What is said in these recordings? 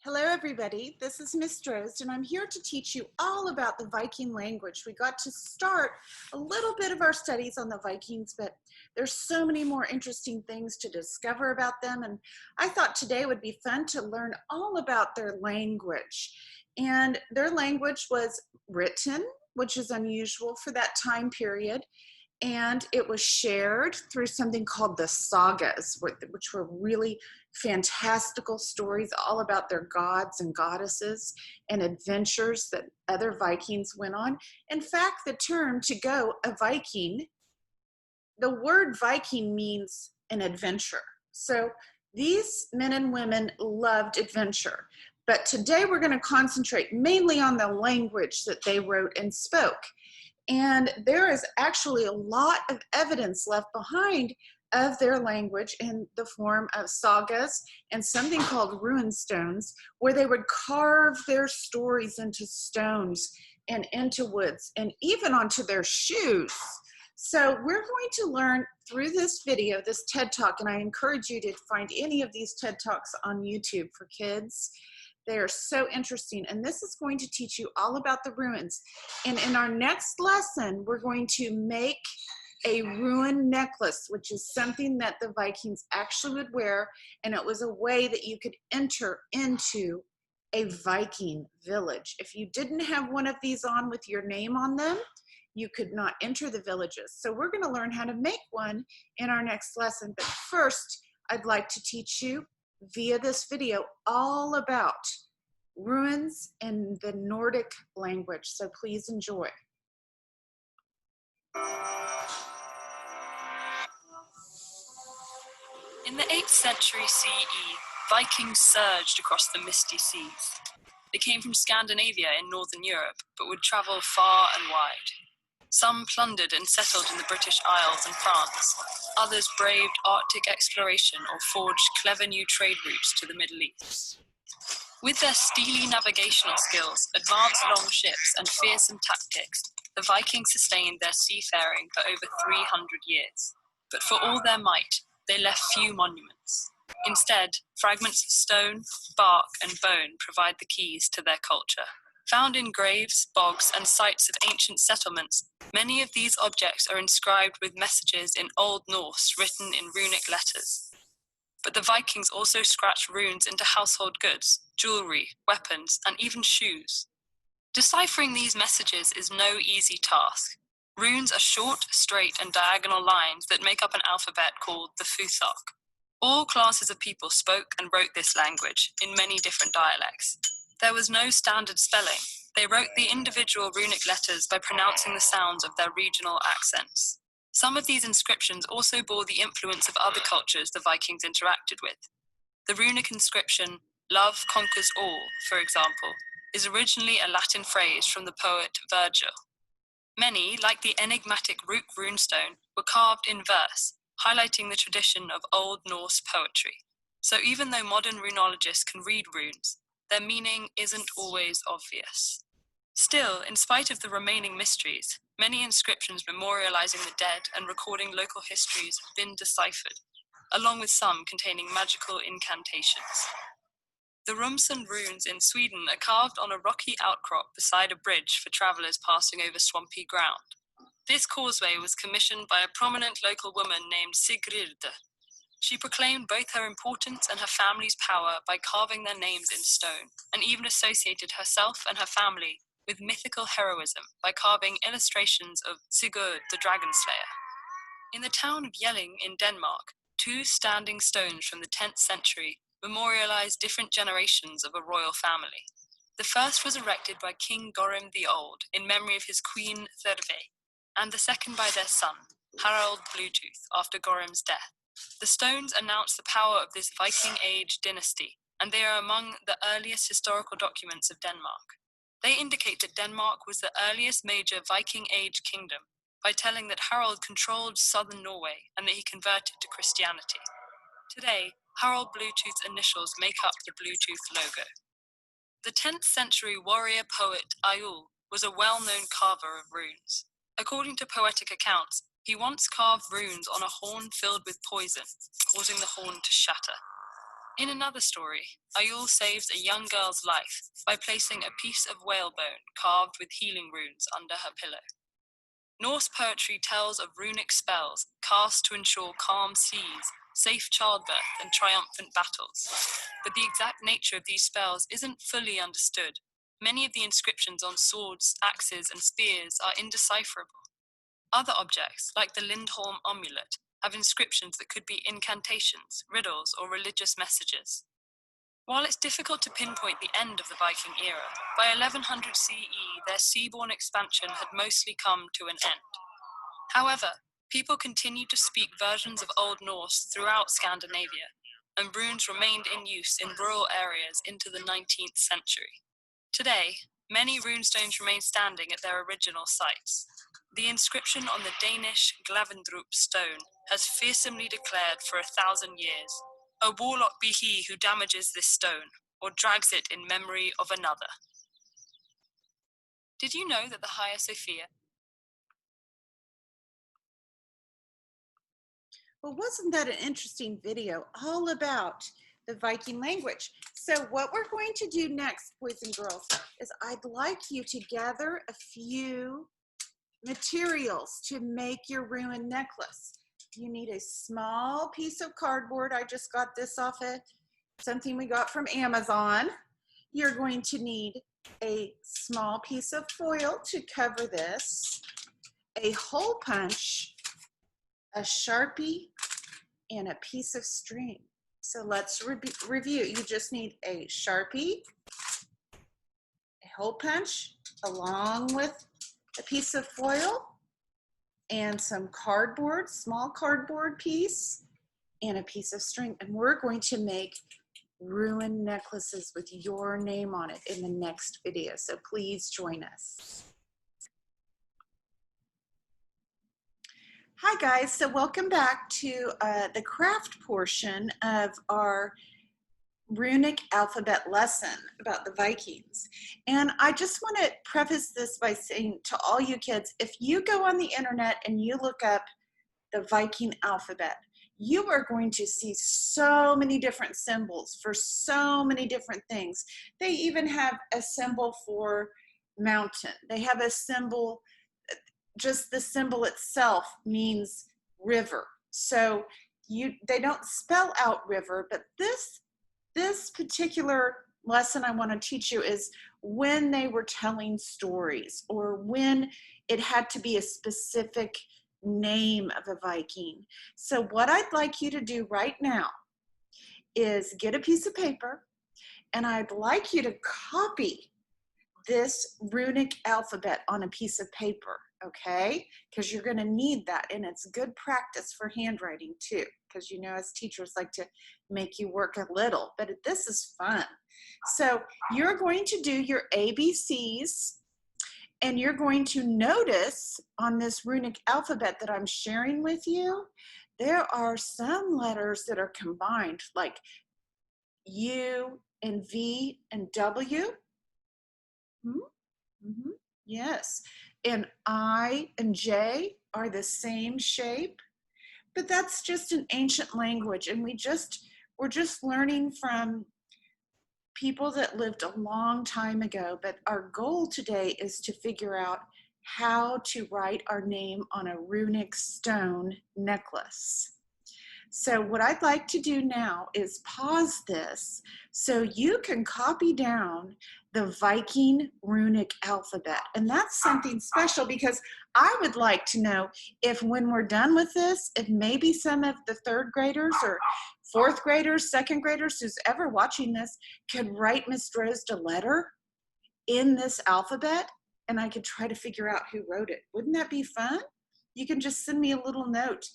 Hello everybody, this is Miss Drozd and I'm here to teach you all about the Viking language. We got to start a little bit of our studies on the Vikings, but there's so many more interesting things to discover about them, and I thought today would be fun to learn all about their language. And their language was written, which is unusual for that time period, and it was shared through something called the sagas, which were really fantastical stories all about their gods and goddesses and adventures that other Vikings went on. In fact, the term to go a Viking, the word Viking means an adventure. So these men and women loved adventure. But today we're going to concentrate mainly on the language that they wrote and spoke. And there is actually a lot of evidence left behind of their language in the form of sagas and something called rune stones, where they would carve their stories into stones and into woods and even onto their shoes. So we're going to learn through this video, this TED Talk, and I encourage you to find any of these TED Talks on YouTube for kids. They are so interesting, and this is going to teach you all about the runes. And in our next lesson, we're going to make a rune necklace, which is something that the Vikings actually would wear, and it was a way that you could enter into a Viking village. If you didn't have one of these on with your name on them, you could not enter the villages. So we're going to learn how to make one in our next lesson. But first, I'd like to teach you via this video all about runes in the Nordic language. So please enjoy. In the 8th century CE, Vikings surged across the misty seas. They came from Scandinavia in northern Europe, but would travel far and wide. Some plundered and settled in the British Isles and France. Others braved Arctic exploration or forged clever new trade routes to the Middle East. With their steely navigational skills, advanced long ships, and fearsome tactics, the Vikings sustained their seafaring for over 300 years. But for all their might, they left few monuments. Instead, fragments of stone, bark, and bone provide the keys to their culture. Found in graves, bogs, and sites of ancient settlements, many of these objects are inscribed with messages in Old Norse written in runic letters. But the Vikings also scratched runes into household goods, jewelry, weapons, and even shoes. Deciphering these messages is no easy task. Runes are short, straight, and diagonal lines that make up an alphabet called the Futhark. All classes of people spoke and wrote this language in many different dialects. There was no standard spelling. They wrote the individual runic letters by pronouncing the sounds of their regional accents. Some of these inscriptions also bore the influence of other cultures the Vikings interacted with. The runic inscription, "Love conquers all," for example, is originally a Latin phrase from the poet Virgil. Many, like the enigmatic Rook runestone, were carved in verse, highlighting the tradition of Old Norse poetry. So even though modern runologists can read runes, their meaning isn't always obvious. Still, in spite of the remaining mysteries, many inscriptions memorializing the dead and recording local histories have been deciphered, along with some containing magical incantations. The Rumsen runes in Sweden are carved on a rocky outcrop beside a bridge for travelers passing over swampy ground. This causeway was commissioned by a prominent local woman named Sigrid. She proclaimed both her importance and her family's power by carving their names in stone, and even associated herself and her family with mythical heroism by carving illustrations of Sigurd the Dragon Slayer. In the town of Jelling in Denmark, 2 standing stones from the 10th century memorialize different generations of a royal family. The first was erected by King Gorim the Old in memory of his queen Thyrve, and the second by their son, Harald Bluetooth, after Gorim's death. The stones announce the power of this Viking Age dynasty, and they are among the earliest historical documents of Denmark. They indicate that Denmark was the earliest major Viking Age kingdom by telling that Harald controlled southern Norway and that he converted to Christianity. Today, Harald Bluetooth's initials make up the Bluetooth logo. The 10th century warrior poet Ayul was a well-known carver of runes. According to poetic accounts, he once carved runes on a horn filled with poison, causing the horn to shatter. In another story, Ayul saves a young girl's life by placing a piece of whalebone carved with healing runes under her pillow. Norse poetry tells of runic spells cast to ensure calm seas, safe childbirth, and triumphant battles. But the exact nature of these spells isn't fully understood. Many of the inscriptions on swords, axes, and spears are indecipherable. Other objects, like the Lindholm amulet, have inscriptions that could be incantations, riddles, or religious messages. While it's difficult to pinpoint the end of the Viking era, by 1100 CE their seaborne expansion had mostly come to an end. However, people continued to speak versions of Old Norse throughout Scandinavia, and runes remained in use in rural areas into the 19th century. Today, many runestones remain standing at their original sites. The inscription on the Danish Glavendrup stone has fearsomely declared for 1,000 years, "A warlock be he who damages this stone, or drags it in memory of another." Did you know that the Hagia Sophia... Well, wasn't that an interesting video all about the Viking language? So what we're going to do next, boys and girls, is I'd like you to gather a few materials to make your Rune necklace. You need a small piece of cardboard. I just got this off of something we got from Amazon. You're going to need a small piece of foil to cover this, a hole punch, a Sharpie, and a piece of string. So let's review. You just need a Sharpie, a hole punch, along with a piece of foil, and some cardboard, small cardboard piece, and a piece of string. And we're going to make Rune necklaces with your name on it in the next video. So please join us. Hi guys, so welcome back to the craft portion of our runic alphabet lesson about the Vikings. And I just want to preface this by saying to all you kids, if you go on the internet and you look up the Viking alphabet, you are going to see so many different symbols for so many different things. They even have a symbol for mountain. They have a symbol, just the symbol itself means river. So they don't spell out river, but this particular lesson I want to teach you is when they were telling stories or when it had to be a specific name of a Viking. So what I'd like you to do right now is get a piece of paper, and I'd like you to copy this runic alphabet on a piece of paper, okay? Because you're going to need that, and it's good practice for handwriting too, because you know as teachers like to make you work a little, but this is fun. So you're going to do your ABCs, and you're going to notice on this runic alphabet that I'm sharing with you, there are some letters that are combined, like U and V and W. Mm-hmm. Yes, and I and J are the same shape, but that's just an ancient language, and we're just learning from people that lived a long time ago. But our goal today is to figure out how to write our name on a runic stone necklace. So what I'd like to do now is pause this so you can copy down the Viking runic alphabet. And that's something special because I would like to know if when we're done with this, if maybe some of the third graders or fourth graders, second graders, who's ever watching this could write Miss Drozd a letter in this alphabet, and I could try to figure out who wrote it. Wouldn't that be fun? You can just send me a little note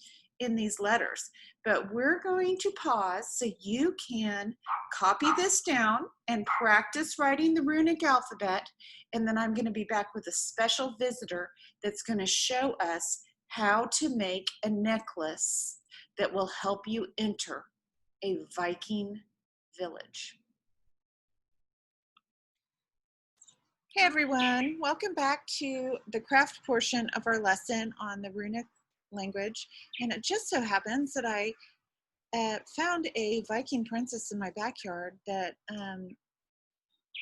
in these letters. But we're going to pause so you can copy this down and practice writing the runic alphabet, and then I'm going to be back with a special visitor that's going to show us how to make a necklace that will help you enter a Viking village. Hey everyone, welcome back to the craft portion of our lesson on the runic language. And it just so happens that I found a Viking princess in my backyard that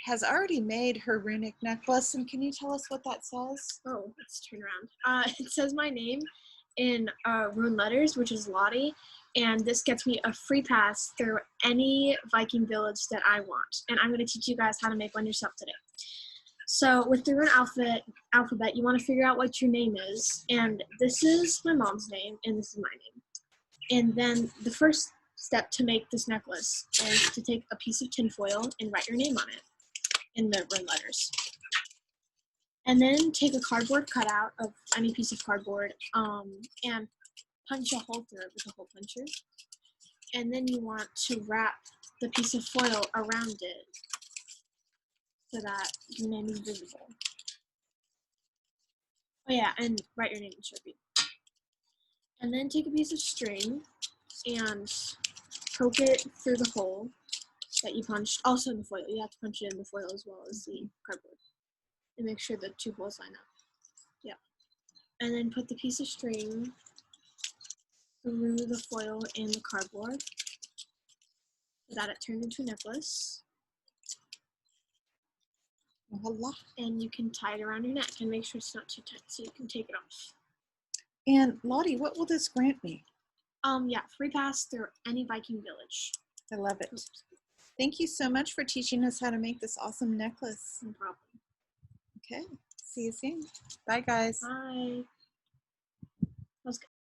has already made her runic necklace. And can you tell us what that says? Oh, let's turn around. It says my name in Rune letters, which is Lottie, and this gets me a free pass through any Viking village that I want. And I'm going to teach you guys how to make one yourself today. So with the Rune alphabet, you want to figure out what your name is. And this is my mom's name, and this is my name. And then the first step to make this necklace is to take a piece of tinfoil and write your name on it in the Rune letters. And then take a cardboard cutout of any piece of cardboard and punch a hole through it with a hole puncher. And then you want to wrap the piece of foil around it so that your name is visible. Oh yeah, and write your name in Sharpie. And then take a piece of string and poke it through the hole that you punched. Also in the foil, you have to punch it in the foil as well as the cardboard. And make sure the two holes line up. Yeah. And then put the piece of string through the foil and the cardboard so that it turned into a necklace. Voila. And you can tie it around your neck and make sure it's not too tight so you can take it off. And Lottie, what will this grant me? Yeah, free pass through any Viking village. I love it. Oops. Thank you so much for teaching us how to make this awesome necklace. No problem. Okay, see you soon. Bye, guys. Bye.